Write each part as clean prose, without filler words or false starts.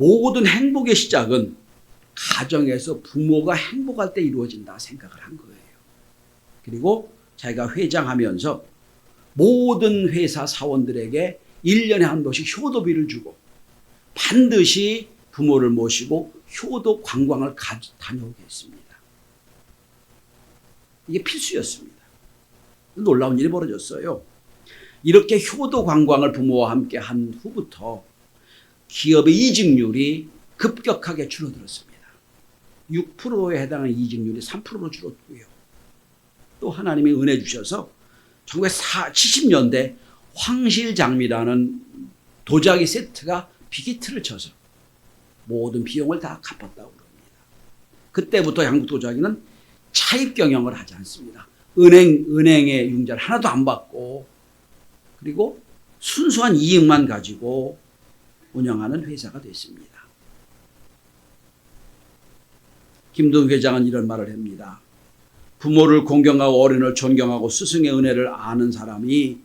모든 행복의 시작은 가정에서 부모가 행복할 때 이루어진다 생각을 한 거예요. 그리고 자기가 회장하면서 모든 회사 사원들에게 1년에 한 번씩 효도비를 주고 반드시 부모를 모시고 효도 관광을 다녀오게 했습니다. 이게 필수였습니다. 놀라운 일이 벌어졌어요. 이렇게 효도 관광을 부모와 함께 한 후부터 기업의 이직률이 급격하게 줄어들었습니다. 6%에 해당하는 이직률이 3%로 줄었고요. 또 하나님이 은혜 주셔서 1970년대 황실장미라는 도자기 세트가 빅히트를 쳐서 모든 비용을 다 갚았다고 합니다. 그때부터 양국 도자기는 차입 경영을 하지 않습니다. 은행의 융자를 하나도 안 받고 그리고 순수한 이익만 가지고 운영하는 회사가 됐습니다. 김동 회장은 이런 말을 합니다. 부모를 공경하고 어른을 존경하고 스승의 은혜를 아는 사람이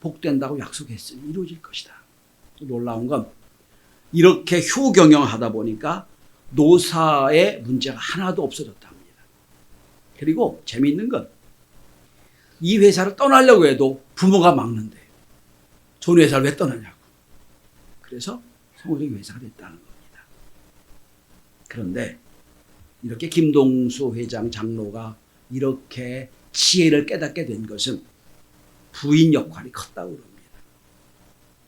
복된다고 약속했으니 이루어질 것이다. 놀라운 건 이렇게 효경영하다 보니까 노사의 문제가 하나도 없어졌다 합니다. 그리고 재미있는 건 이 회사를 떠나려고 해도 부모가 막는데 좋은 회사를 왜 떠나냐고. 그래서 성공적인 회사가 됐다는 겁니다. 그런데 이렇게 김동수 회장 장로가 이렇게 지혜를 깨닫게 된 것은 부인 역할이 컸다고 합니다.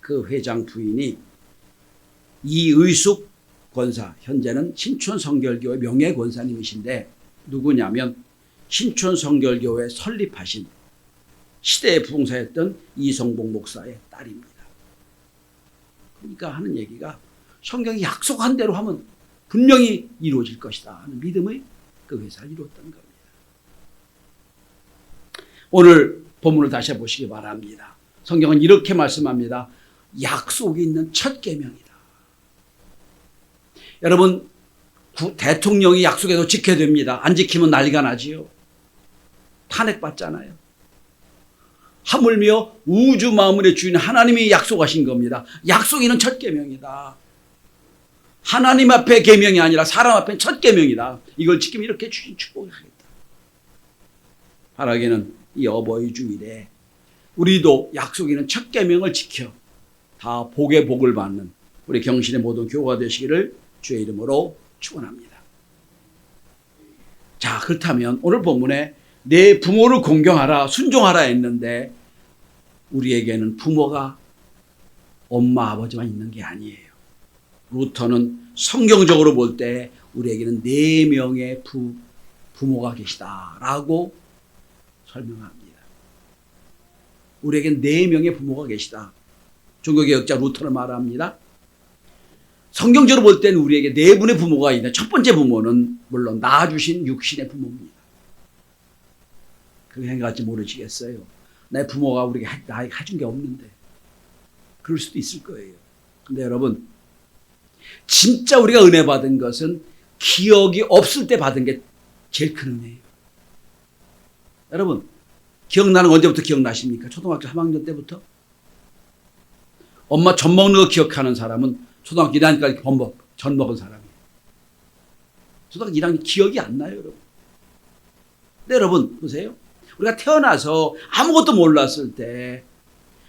그 회장 부인이 이의숙 권사, 현재는 신촌성결교회 명예권사님이신데 누구냐면 신촌성결교회 설립하신 시대의 부흥사였던 이성복 목사의 딸입니다. 그러니까 하는 얘기가 성경이 약속한 대로 하면 분명히 이루어질 것이다 하는 믿음의 그 회사를 이루었던 겁니다. 오늘 본문을 다시 보시기 바랍니다. 성경은 이렇게 말씀합니다. 약속이 있는 첫 계명이다. 여러분 대통령이 약속해도 지켜야 됩니다. 안 지키면 난리가 나지요. 탄핵받잖아요. 하물며 우주 만물의 주인 하나님이 약속하신 겁니다. 약속이 있는 첫 계명이다. 하나님 앞에 계명이 아니라 사람 앞에 첫 계명이다. 이걸 지키면 이렇게 주신 축복을 하겠다. 바라기는 이 어버이 주일에 우리도 약속 있는 첫 계명을 지켜 다 복의 복을 받는 우리 경신의 모든 교우가 되시기를 주의 이름으로 축원합니다. 자, 그렇다면 오늘 본문에 내 부모를 공경하라 순종하라 했는데 우리에게는 부모가 엄마 아버지만 있는 게 아니에요. 루터는 성경적으로 볼 때 우리에게는 4명의 부모가 계시다라고 설명합니다. 우리에게는 4명의 부모가 계시다. 종교개혁자 루터는 말합니다. 성경적으로 볼 때는 우리에게 4분의 부모가 있는데 첫 번째 부모는 물론 낳아주신 육신의 부모입니다. 그렇게 생각할지 모르시겠어요. 내 부모가 우리에게 나에게 해준 게 없는데 그럴 수도 있을 거예요. 근데 여러분 진짜 우리가 은혜 받은 것은 기억이 없을 때 받은 게 제일 큰 은혜예요. 여러분 기억나는 거 언제부터 기억나십니까? 초등학교 3학년 때부터? 엄마 젖 먹는 거 기억하는 사람은 초등학교 1학년까지 젖 먹은 사람이에요. 초등학교 1학년 기억이 안 나요, 여러분. 근데 여러분 보세요. 우리가 태어나서 아무것도 몰랐을 때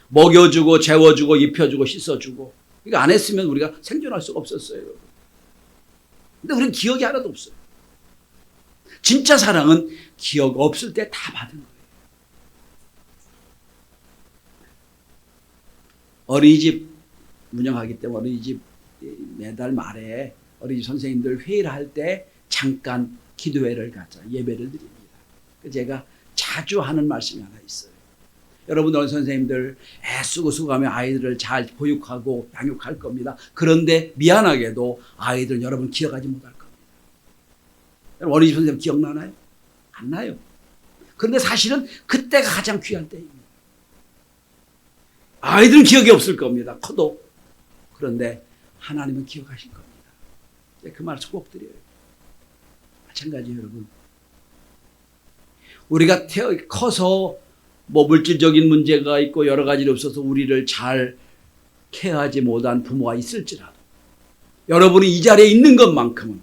먹여주고 재워주고 입혀주고 씻어주고 이거 안 했으면 우리가 생존할 수가 없었어요. 근데 우리는 기억이 하나도 없어요. 진짜 사랑은 기억 없을 때 다 받은 거예요. 어린이집 운영하기 때문에 어린이집 매달 말에 어린이집 선생님들 회의를 할 때 잠깐 기도회를 갖자 예배를 드립니다. 제가 자주 하는 말씀이 하나 있어요. 여러분들 선생님들 애쓰고 수고하며 아이들을 잘 보육하고 양육할 겁니다. 그런데 미안하게도 아이들 여러분 기억하지 못할 겁니다. 여러분 어린이집 선생님 기억나나요? 안 나요. 그런데 사실은 그때가 가장 귀한 때입니다. 아이들은 기억이 없을 겁니다. 커도. 그런데 하나님은 기억하실 겁니다. 그 말을 꼭 드려요. 마찬가지예요, 여러분. 우리가 커서 뭐 물질적인 문제가 있고 여러 가지로 없어서 우리를 잘 케어하지 못한 부모가 있을지라도 여러분이 이 자리에 있는 것만큼은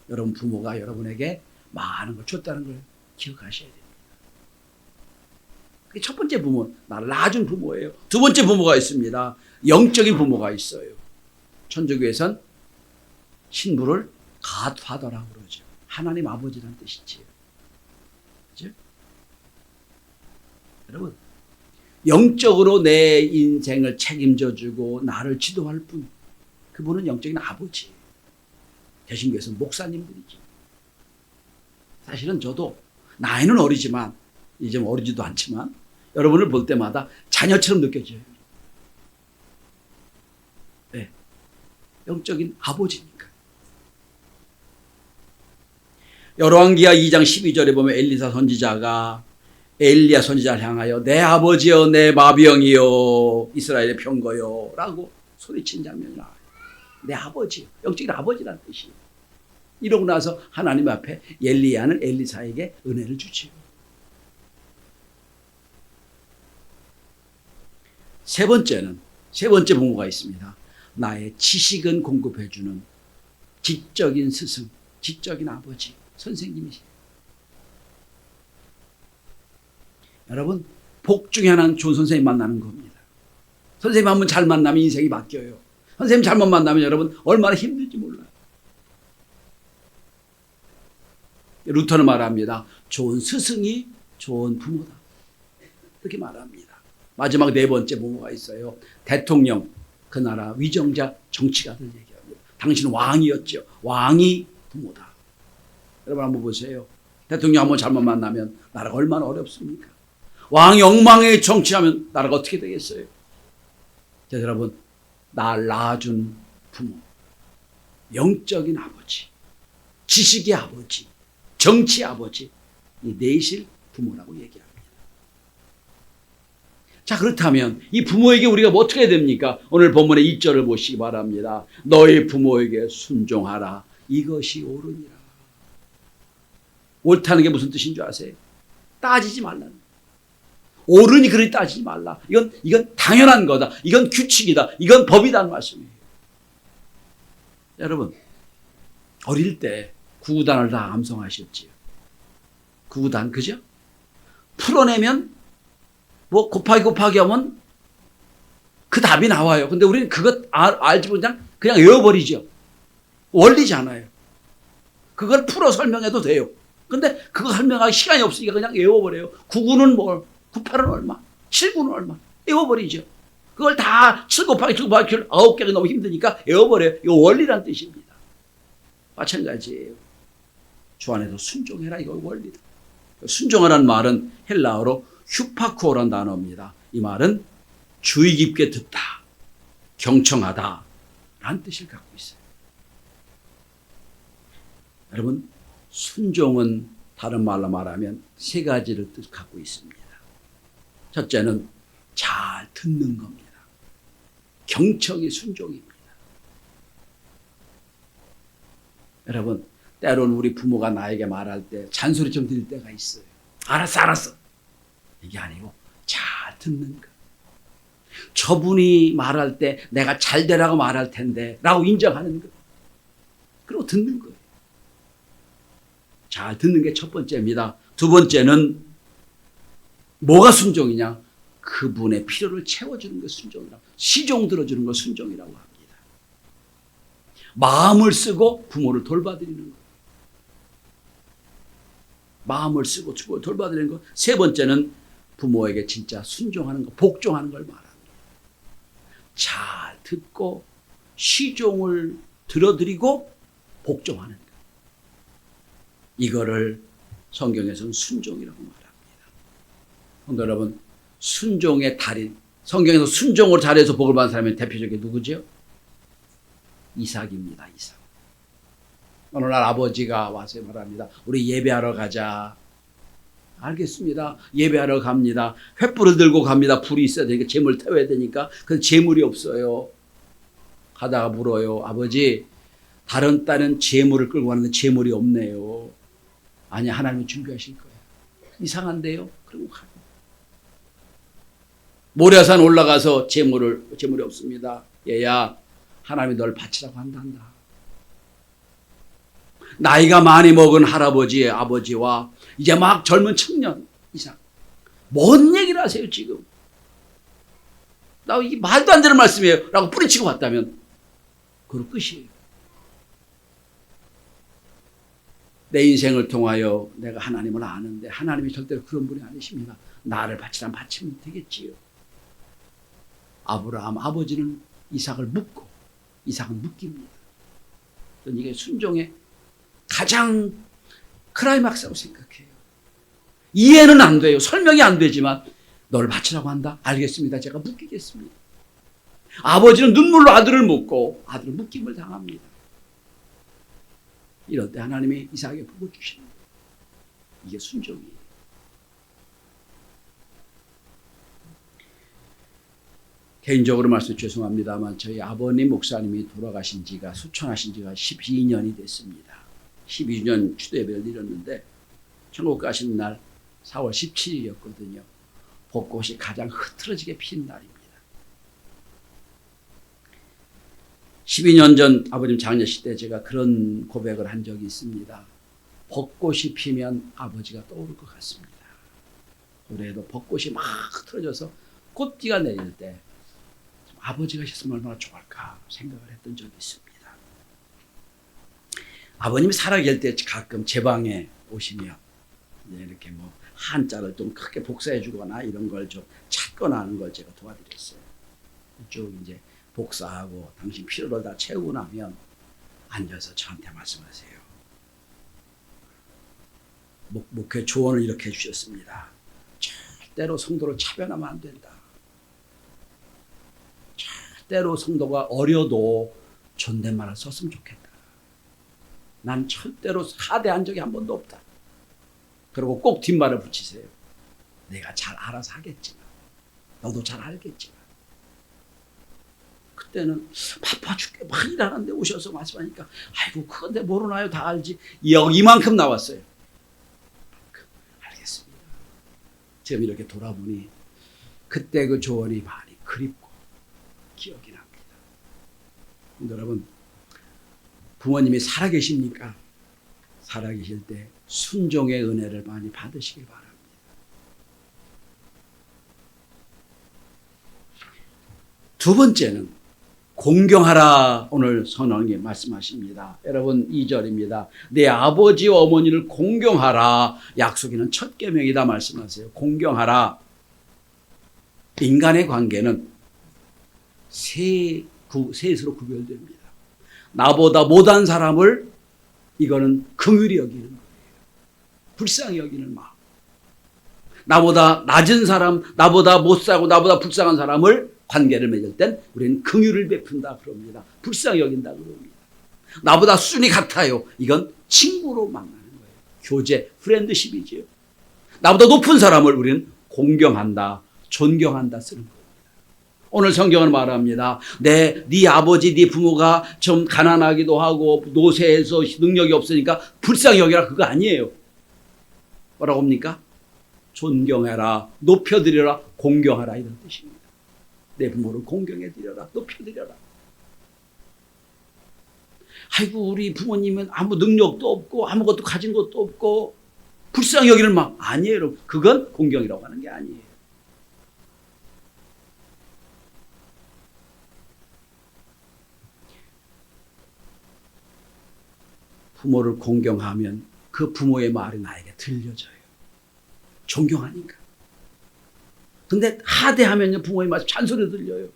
여러분 부모가 여러분에게 많은 걸 줬다는 걸 기억하셔야 됩니다. 그게 첫 번째 부모, 나를 낳아준 부모예요. 두 번째 부모가 있습니다. 영적인 부모가 있어요. 천주교에선 신부를 갓파더라고 그러죠. 하나님 아버지라는 뜻이지요. 그죠? 여러분, 영적으로 내 인생을 책임져주고 나를 지도할 분, 그분은 영적인 아버지예요. 개신교에서는 목사님들이죠. 사실은 저도 나이는 어리지만, 이제 어리지도 않지만 여러분을 볼 때마다 자녀처럼 느껴져요. 네, 영적인 아버지니까. 열왕기하 2장 12절에 보면 엘리사 선지자가 엘리야 선지자를 향하여 내 아버지여 내 마병이여 이스라엘의 병거여 라고 소리친 장면이 나와요. 내 아버지요. 영적인 아버지라는 뜻이에요. 이러고 나서 하나님 앞에 엘리야는 엘리사에게 은혜를 주지요. 세 번째 부모가 있습니다. 나의 지식은 공급해주는 지적인 스승, 지적인 아버지, 선생님이세요. 여러분, 복 중에 하나는 좋은 선생님 만나는 겁니다. 선생님 한 번 잘 만나면 인생이 바뀌어요. 선생님 잘못 만나면 여러분 얼마나 힘들지 몰라요. 루터는 말합니다. 좋은 스승이 좋은 부모다. 그렇게 말합니다. 마지막 네 번째 부모가 있어요. 대통령, 그 나라 위정자, 정치가들 얘기합니다. 당신은 왕이었죠. 왕이 부모다. 여러분 한번 보세요. 대통령 한번 잘못 만나면 나라가 얼마나 어렵습니까? 왕이 엉망에 정치하면 나라가 어떻게 되겠어요? 자, 여러분, 날 낳아준 부모, 영적인 아버지, 지식의 아버지, 정치의 아버지, 이 넷을 부모라고 얘기합니다. 자, 그렇다면 이 부모에게 우리가 뭐 어떻게 해야 됩니까? 오늘 본문의 2절을 보시기 바랍니다. 너희 부모에게 순종하라. 이것이 옳으니라. 옳다는 게 무슨 뜻인 줄 아세요? 따지지 말라는. 옳으니 그리 따지지 말라. 이건 당연한 거다. 이건 규칙이다. 이건 법이다는 말씀이에요. 여러분, 어릴 때 구구단을 다 암송하셨지요. 구구단, 그죠? 풀어내면 뭐 곱하기 하면 그 답이 나와요. 근데 우리는 그것 알지 그냥 외워버리죠. 원리잖아요. 그걸 풀어 설명해도 돼요. 근데 그거 설명하기 시간이 없으니까 그냥 외워버려요. 9구는 뭘, 98은 얼마, 7구는 얼마 외워버리죠. 그걸 다 7 곱하기 7 곱하기 9개가 너무 힘드니까 외워버려요. 이거 원리란 뜻입니다. 마찬가지예요. 주 안에서 순종해라. 이거 원리다. 순종하라는 말은 헬라어로 휴파쿠오라는 단어입니다. 이 말은 주의 깊게 듣다, 경청하다 라는 뜻을 갖고 있어요. 여러분, 순종은 다른 말로 말하면 세 가지를 갖고 있습니다. 첫째는 잘 듣는 겁니다. 경청이 순종입니다. 여러분, 때로는 우리 부모가 나에게 말할 때 잔소리 좀 들을 때가 있어요. 알았어. 이게 아니고 잘 듣는 것. 저분이 말할 때 내가 잘 되라고 말할 텐데 라고 인정하는 것. 그리고 듣는 거예요. 잘 듣는 게 첫 번째입니다. 두 번째는 뭐가 순종이냐? 그분의 필요를 채워주는 게 순종이라고. 시종 들어주는 거 순종이라고 합니다. 마음을 쓰고 부모를 돌봐드리는 거. 마음을 쓰고 부모를 돌봐드리는 거. 세 번째는 부모에게 진짜 순종하는 거, 복종하는 걸 말합니다. 잘 듣고 시종을 들어드리고 복종하는 것. 이거를 성경에서는 순종이라고 말합니다. 성도 여러분, 순종의 달인, 성경에서 순종으로 잘해서 복을 받은 사람이 대표적인 누구죠? 이삭입니다. 이삭. 어느 날 아버지가 와서 말합니다. 우리 예배하러 가자. 알겠습니다. 예배하러 갑니다. 횃불을 들고 갑니다. 불이 있어야 되니까 재물 태워야 되니까. 근데 재물이 없어요. 가다가 물어요. 아버지, 다른 딸은 재물을 끌고 가는데 재물이 없네요. 아니, 하나님은 준비하실 거예요. 이상한데요? 그리고 가요. 모래산 올라가서 재물이 없습니다. 얘야, 하나님이 널 바치라고 한단다. 나이가 많이 먹은 할아버지의 아버지와 이제 막 젊은 청년 이상. 뭔 얘기를 하세요, 지금? 나 이게 말도 안 되는 말씀이에요. 라고 뿌리치고 왔다면, 그로 끝이에요. 내 인생을 통하여 내가 하나님을 아는데, 하나님이 절대로 그런 분이 아니십니다. 나를 바치라면 바치면 되겠지요. 아브라함 아버지는 이삭을 묻고, 이삭은 묶입니다. 저는 이게 순종의 가장 클라이막스라고 생각해요. 이해는 안 돼요. 설명이 안 되지만 널 바치라고 한다? 알겠습니다. 제가 묶이겠습니다. 아버지는 눈물로 아들을 묻고 아들은 묶임을 당합니다. 이럴 때 하나님이 이삭에게 복을 주시는 거예요. 이게 순종이에요. 개인적으로 말씀 죄송합니다만 저희 아버님 목사님이 돌아가신 지가 수천하신 지가 12년이 됐습니다. 12년 추도예배를 드렸는데 천국 가시는 날 4월 17일이었거든요. 벚꽃이 가장 흐트러지게 핀 날입니다. 12년 전 아버님 장례식 때 제가 그런 고백을 한 적이 있습니다. 벚꽃이 피면 아버지가 떠오를 것 같습니다. 올해도 벚꽃이 막 흐트러져서 꽃띠가 내릴 때 아버지가 있었으면 얼마나 좋을까 생각을 했던 적이 있습니다. 아버님이 살아계실 때 가끔 제 방에 오시면 이렇게 뭐 한자를 좀 크게 복사해 주거나 이런 걸 좀 찾거나 하는 걸 제가 도와드렸어요. 쭉 이제 복사하고 당신 필요를 다 채우고 나면 앉아서 저한테 말씀하세요. 목회 조언을 이렇게 해주셨습니다. 절대로 성도를 차별하면 안 된다. 절대로 성도가 어려도 존댓말을 썼으면 좋겠다. 난 절대로 하대한 적이 한 번도 없다. 그리고 꼭 뒷말을 붙이세요. 내가 잘 알아서 하겠지만, 너도 잘 알겠지만. 그때는 바빠 죽게 막 일하는데 오셔서 말씀하니까 아이고 그건데 모르나요? 다 알지. 이만큼 나왔어요. 알겠습니다. 지금 이렇게 돌아보니 그때 그 조언이 많이 그립고 기억이 납니다. 여러분, 부모님이 살아계십니까? 살아계실 때 순종의 은혜를 많이 받으시길 바랍니다. 두 번째는 공경하라. 오늘 성령님 말씀하십니다. 여러분 2절입니다. 내 아버지와 어머니를 공경하라. 약속이는 첫 계명이다 말씀하세요. 공경하라. 인간의 관계는 셋으로 구별됩니다. 나보다 못한 사람을 이거는 긍휼히 여기는 거예요. 불쌍히 여기는 마음. 나보다 낮은 사람, 나보다 못사고 나보다 불쌍한 사람을 관계를 맺을 땐 우리는 긍휼을 베푼다 그럽니다. 불쌍히 여긴다 그럽니다. 나보다 수준이 같아요. 이건 친구로 만나는 거예요. 교제, 프렌드십이지요. 나보다 높은 사람을 우리는 공경한다, 존경한다 쓰는 겁니다. 오늘 성경은 말합니다. 네 아버지, 네 부모가 좀 가난하기도 하고 노쇠해서 능력이 없으니까 불쌍히 여기라 그거 아니에요. 뭐라고 합니까? 존경해라, 높여드려라, 공경하라 이런 뜻입니다. 내 부모를 공경해드려라, 높여드려라. 아이고 우리 부모님은 아무 능력도 없고 아무것도 가진 것도 없고 불쌍히 여기는 마음 아니에요. 그건 공경이라고 하는 게 아니에요. 부모를 공경하면 그 부모의 말이 나에게 들려져요. 존경하니까. 근데 하대하면요 부모의 말 잔소리 들려요.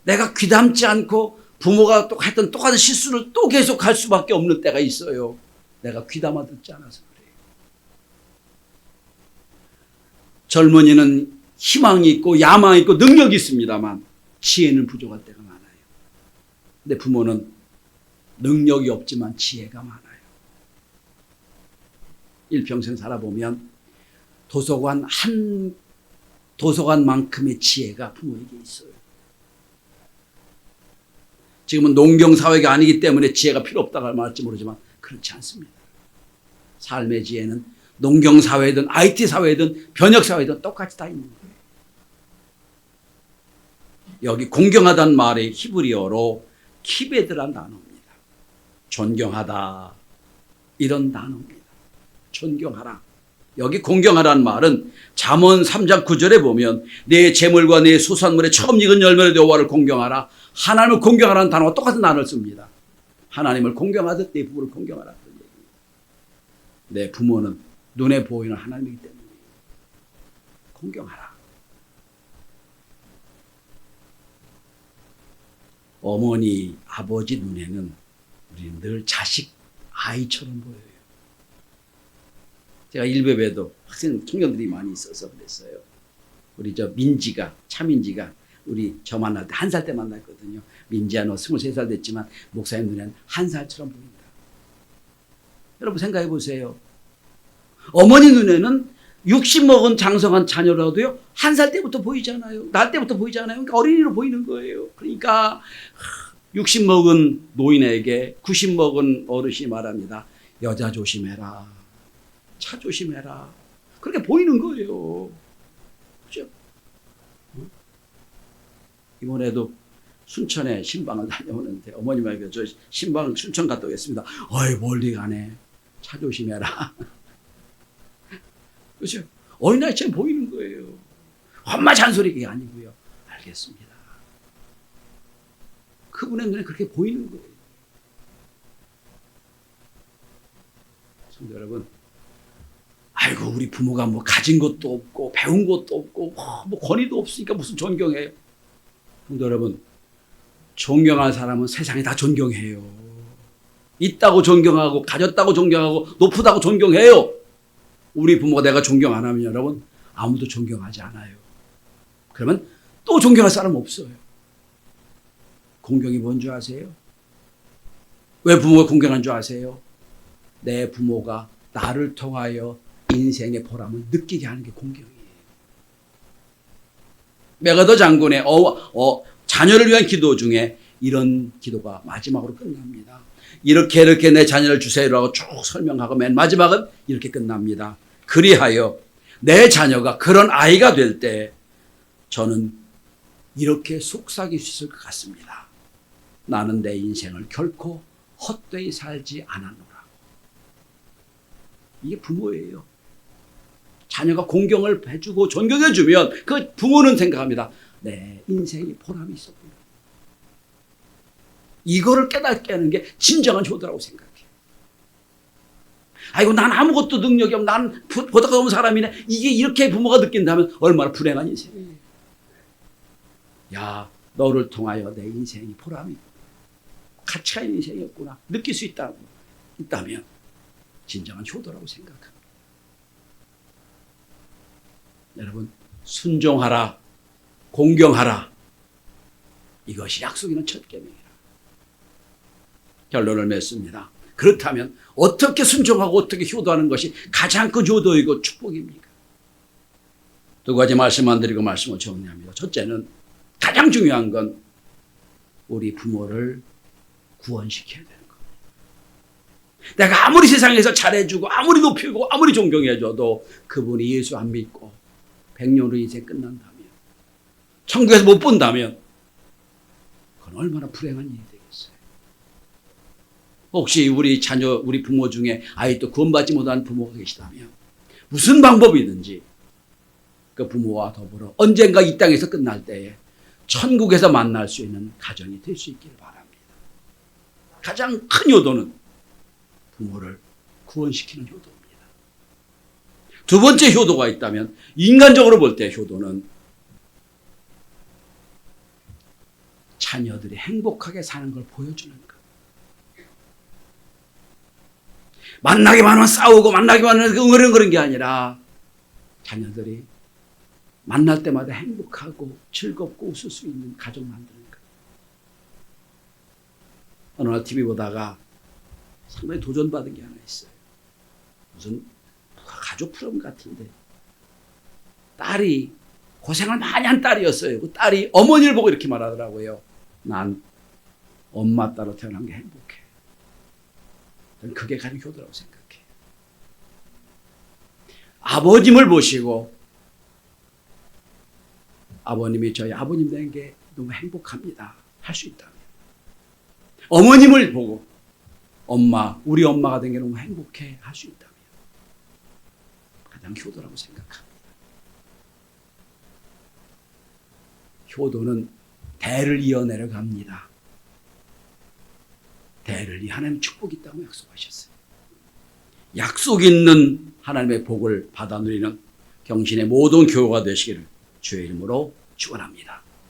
내가 귀담지 않고 부모가 또 했던 똑같은 실수를 또 계속할 수밖에 없는 때가 있어요. 내가 귀담아 듣지 않아서 그래요. 젊은이는 희망이 있고 야망이 있고 능력이 있습니다만 지혜는 부족할 때가 많아요. 근데 부모는 능력이 없지만 지혜가 많아요. 일평생 살아보면 도서관만큼의 지혜가 부모에게 있어요. 지금은 농경사회가 아니기 때문에 지혜가 필요 없다고 말할지 모르지만 그렇지 않습니다. 삶의 지혜는 농경사회든 IT사회든 변혁사회든 똑같이 다 있는 거예요. 여기 공경하다는 말의 히브리어로 키베드란 단어입니다. 존경하다 이런 단어입니다. 존경하라. 여기 공경하라는 말은 잠언 3장 9절에 보면 내 재물과 내 소산물에 처음 익은 열매로 여호와를 공경하라. 하나님을 공경하라는 단어와 똑같은 단어를 씁니다. 하나님을 공경하듯 내 부모를 공경하라. 내 부모는 눈에 보이는 하나님이기 때문에 공경하라. 어머니, 아버지 눈에는 우리는 늘 자식, 아이처럼 보여요. 제가 일베에도 학생 청년들이 많이 있어서 그랬어요. 우리 민지가, 차민지가 우리 저 만날 때 1살 때 만났거든요. 민지야 너 23살 됐지만 목사님 눈에는 1살처럼 보인다. 여러분 생각해 보세요. 어머니 눈에는 60 먹은 장성한 자녀라도요 1살 때부터 보이잖아요. 날 때부터 보이잖아요. 그러니까 어린이로 보이는 거예요. 그러니까 60 먹은 노인에게 90 먹은 어르신이 말합니다. 여자 조심해라. 차 조심해라. 그렇게 보이는 거예요. 그죠? 이번에도 순천에 신방을 다녀오는데 어머님에게 저 신방 순천 갔다 오겠습니다. 어이 멀리 가네. 차 조심해라. 그렇죠? 어린아이처럼 보이는 거예요. 엄마 잔소리가 아니고요. 알겠습니다. 그분의 눈에 그렇게 보이는 거예요. 성도 여러분, 아이고 우리 부모가 뭐 가진 것도 없고 배운 것도 없고 뭐 권위도 없으니까 무슨 존경해요. 성도 여러분, 존경할 사람은 세상에 다 존경해요. 있다고 존경하고 가졌다고 존경하고 높다고 존경해요. 우리 부모가 내가 존경 안 하면 여러분 아무도 존경하지 않아요. 그러면 또 존경할 사람 없어요. 공경이 뭔 줄 아세요? 왜 부모가 공경한 줄 아세요? 내 부모가 나를 통하여 인생의 보람을 느끼게 하는 게 공경이에요. 메가더 장군의 자녀를 위한 기도 중에 이런 기도가 마지막으로 끝납니다. 이렇게 내 자녀를 주세요라고 쭉 설명하고 맨 마지막은 이렇게 끝납니다. 그리하여 내 자녀가 그런 아이가 될 때 저는 이렇게 속삭일 수 있을 것 같습니다. 나는 내 인생을 결코 헛되이 살지 않았노라. 이게 부모예요. 자녀가 공경을 해주고 존경해주면 그 부모는 생각합니다. 내 인생이 보람이 있었구나. 이거를 깨닫게 하는 게 진정한 효도라고 생각해요. 아이고 난 아무것도 능력이 없고 난 보다가 없는 사람이네. 이게 이렇게 부모가 느낀다면 얼마나 불행한 인생이에요. 야, 너를 통하여 내 인생이 보람이 있고 가치가 있는 인생이었구나 느낄 수 있다면 진정한 효도라고 생각합니다. 여러분, 순종하라, 공경하라, 이것이 약속 있는 첫 계명이라. 결론을 맺습니다. 그렇다면 어떻게 순종하고 어떻게 효도하는 것이 가장 큰 효도이고 축복입니까? 두 가지 말씀만 드리고 말씀을 정리합니다. 첫째는 가장 중요한 건 우리 부모를 구원시켜야 되는 겁니다. 내가 아무리 세상에서 잘해주고 아무리 높이고 아무리 존경해줘도 그분이 예수 안 믿고 100년으로 인생 끝난다면, 천국에서 못 본다면 그건 얼마나 불행한 일이 되겠어요. 혹시 우리 자녀, 우리 부모 중에 아직도 구원받지 못한 부모가 계시다면 무슨 방법이든지 그 부모와 더불어 언젠가 이 땅에서 끝날 때에 천국에서 만날 수 있는 가정이 될 수 있기를 바랍니다. 가장 큰 효도는 부모를 구원시키는 효도입니다. 두 번째 효도가 있다면 인간적으로 볼 때 효도는 자녀들이 행복하게 사는 걸 보여주는 것. 만나기만 하면 싸우고 만나기만 하면 응어리는 게 아니라 자녀들이 만날 때마다 행복하고 즐겁고 웃을 수 있는 가정 만드는 것. 어느 날 TV 보다가 상당히 도전받은 게 하나 있어요. 무슨 가족 프로그램 같은데 딸이 고생을 많이 한 딸이었어요. 그 딸이 어머니를 보고 이렇게 말하더라고요. 난 엄마 따라 태어난 게 행복해. 저는 그게 가장 효도라고 생각해요. 아버님을 보시고 아버님이 저희 아버님 된 게 너무 행복합니다. 할 수 있다면 어머님을 보고 우리 엄마가 된 게 너무 행복해 할 수 있다면 가장 효도라고 생각합니다. 효도는 대를 이어내려 갑니다. 대를 하나님 축복이 있다고 약속하셨어요. 약속 있는 하나님의 복을 받아 누리는 경신의 모든 교우가 되시기를 주의 이름으로 축원합니다.